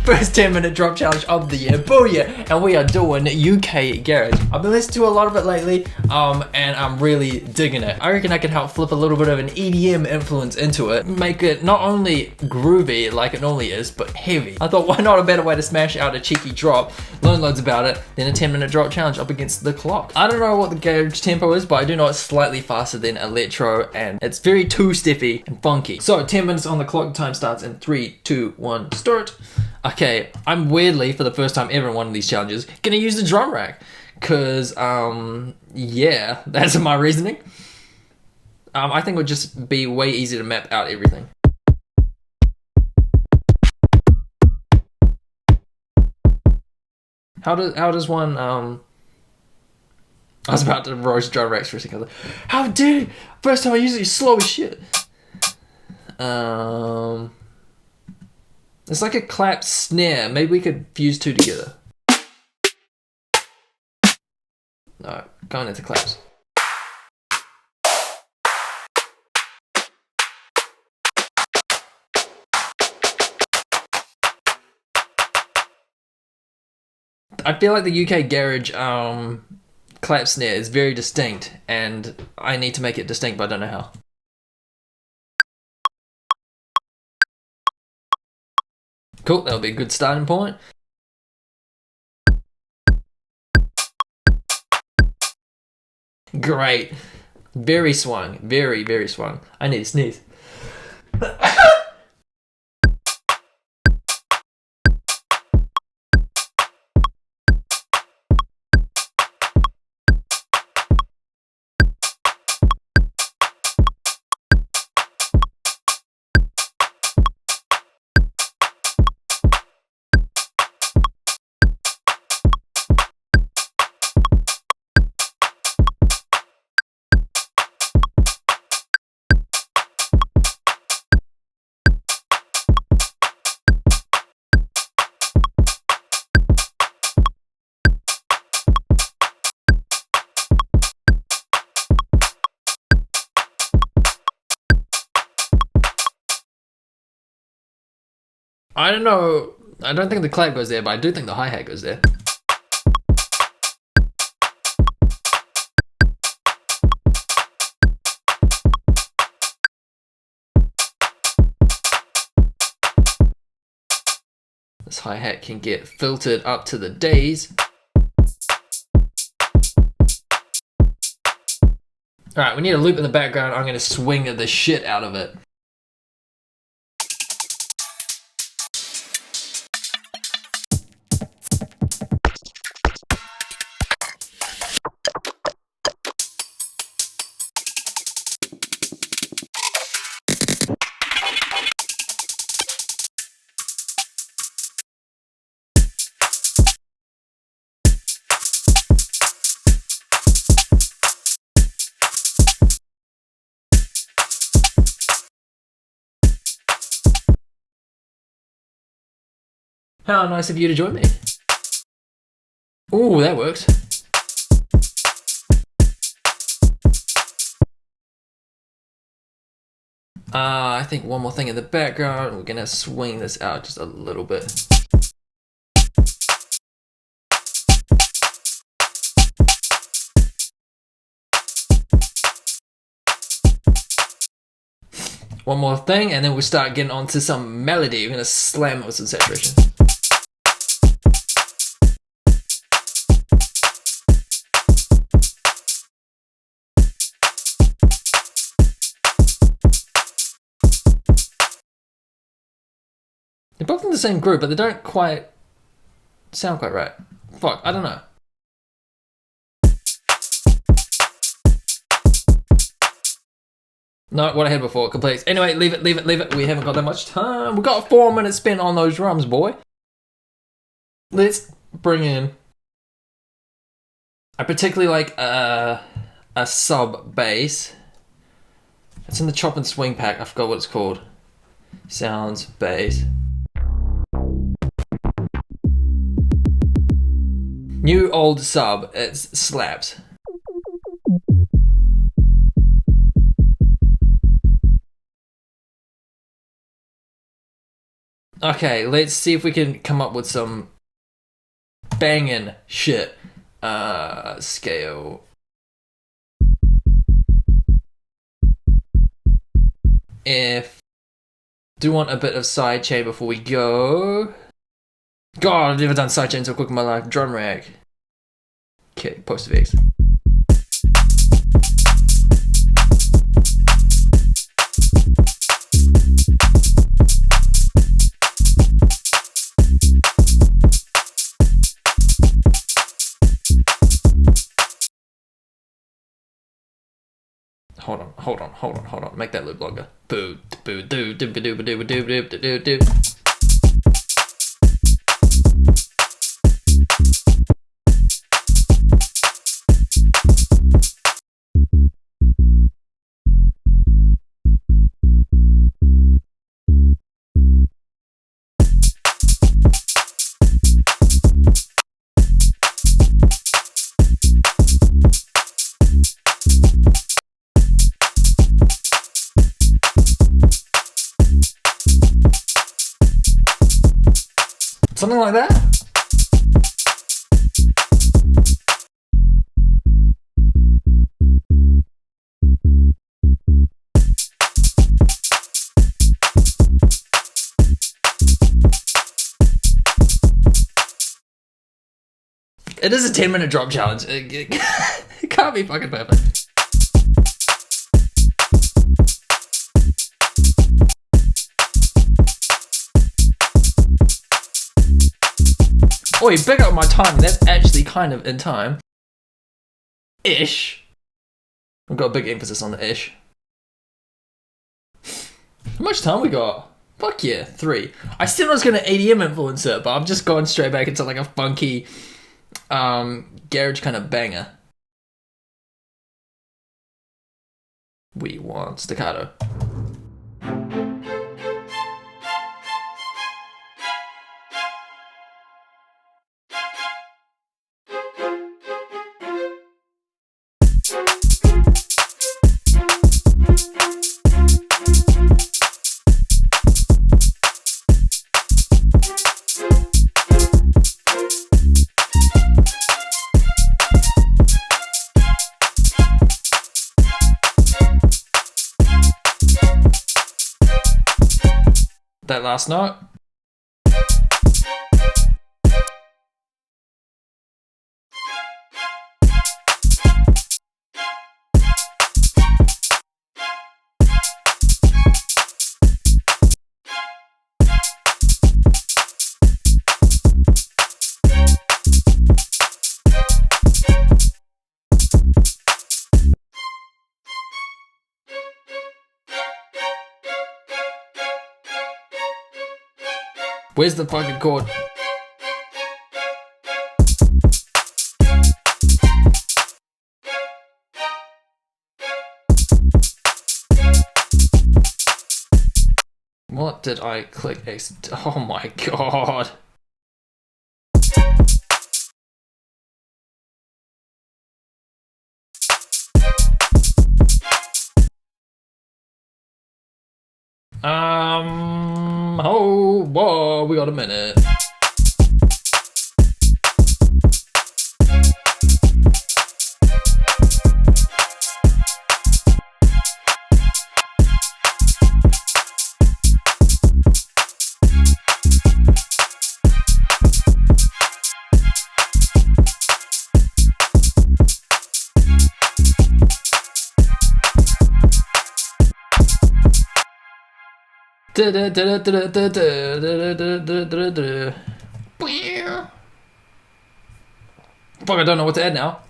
First 10-minute drop challenge of the year, booyah! And we are doing UK Garage. I've been listening to a lot of it lately, and I'm really digging it. I reckon I can help flip a little bit of an EDM influence into it, make it not only groovy like it normally is, but heavy. I thought, why not a better way to smash out a cheeky drop, learn loads about it, than a 10-minute drop challenge up against the clock. I don't know what the garage tempo is, but I do know it's slightly faster than electro, and it's very two-steppy and funky. So 10 minutes on the clock, time starts in 3, 2, 1, start. Okay, I'm weirdly, for the first time ever in one of these challenges, gonna use the drum rack. Cause, yeah, that's my reasoning. I think it would just be way easier to map out everything. How does one, I was about to roast drum racks for a second. How dare you? First time I use it, you're slow as shit. It's like a clap snare. Maybe we could fuse two together. No, going into claps. I feel like the UK Garage clap snare is very distinct, and I need to make it distinct, but I don't know how. Cool, that'll be a good starting point. Great. Very swung. Very, very swung. I need to sneeze. I don't know, I don't think the clap goes there, but I do think the hi-hat goes there. This hi-hat can get filtered up to the days. Alright, we need a loop in the background. I'm going to swing the shit out of it. How nice of you to join me. Ooh, that works. I think one more thing in the background. We're gonna swing this out just a little bit. One more thing, and then we'll start getting onto some melody. We're gonna slam it with some saturation. They're both in the same group, but they don't quite sound quite right. Fuck, I don't know. No, what I had before, complete. Anyway, leave it. We haven't got that much time. We got 4 minutes spent on those drums, boy. Let's bring in. I particularly like a sub bass. It's in the chop and swing pack. I forgot what it's called. Sounds bass. New old sub. It slaps. Okay, let's see if we can come up with some banging shit. Scale. If do want a bit of sidechain before we go. God, I've never done sidechain so quick in my life. Drum rack. Okay, post effects. Hold on. Make that loop longer. Boo, boo, doo, doo, doo, doo, doo, doo, doo, doo, doo. Something like that? It is a 10-minute drop challenge. It can't be fucking perfect. Oi, big up my timing. That's actually kind of in time. Ish. We've got a big emphasis on the ish. How much time we got? Fuck yeah, 3. I said I was gonna EDM influence it, but I'm just going straight back into like a funky garage kind of banger. We want staccato. That last note. Where's the fucking chord? What did I click? Oh my god. Oh, whoa, we got a minute. Fuck, I don't know what to add now.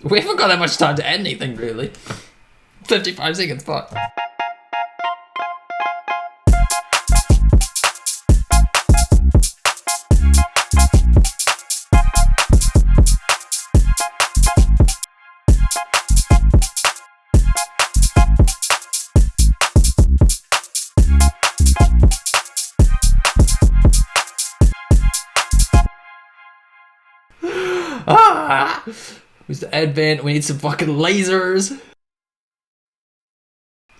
We haven't got that much time to add anything, really. 55 seconds, fuck. Who's the advent? We need some fucking lasers.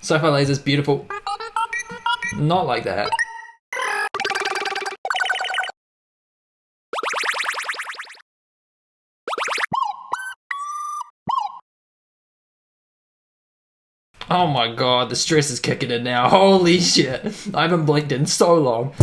Sci-fi lasers, beautiful. Not like that. Oh my god, the stress is kicking in now. Holy shit. I haven't blinked in so long.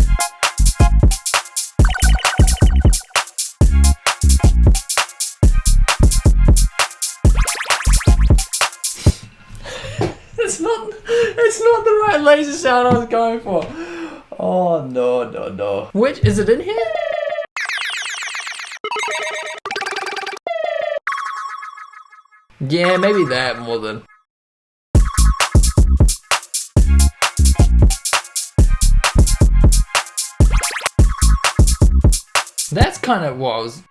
It's not the right laser sound I was going for. Oh no. Which is it in here? Yeah, maybe that more than. That's kind of what I was.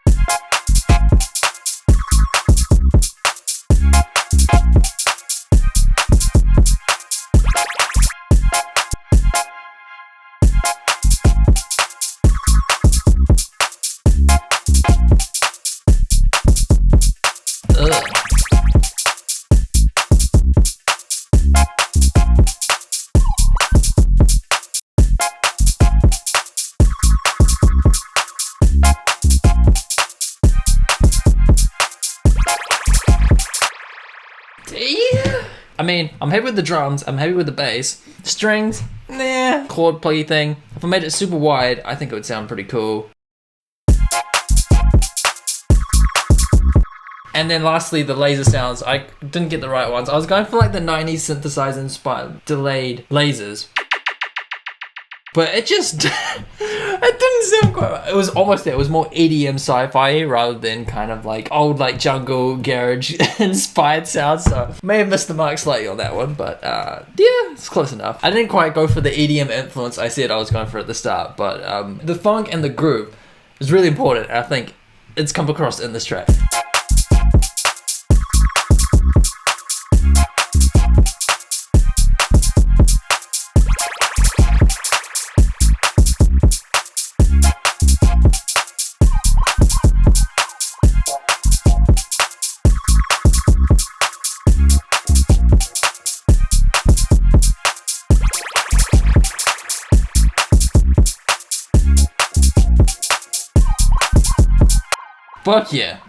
Ugh. I mean, I'm happy with the drums, I'm happy with the bass. Strings, nah. Chord play thing. If I made it super wide, I think it would sound pretty cool. And then lastly, the laser sounds. I didn't get the right ones. I was going for like the 90s synthesizer inspired delayed lasers. But it just, it didn't sound quite right. It was almost there. It was more EDM sci-fi rather than kind of like old like jungle garage inspired sounds. So may have missed the mark slightly on that one, but yeah, it's close enough. I didn't quite go for the EDM influence I said I was going for at the start, but the funk and the groove is really important. I think it's come across in this track. Fuck yeah.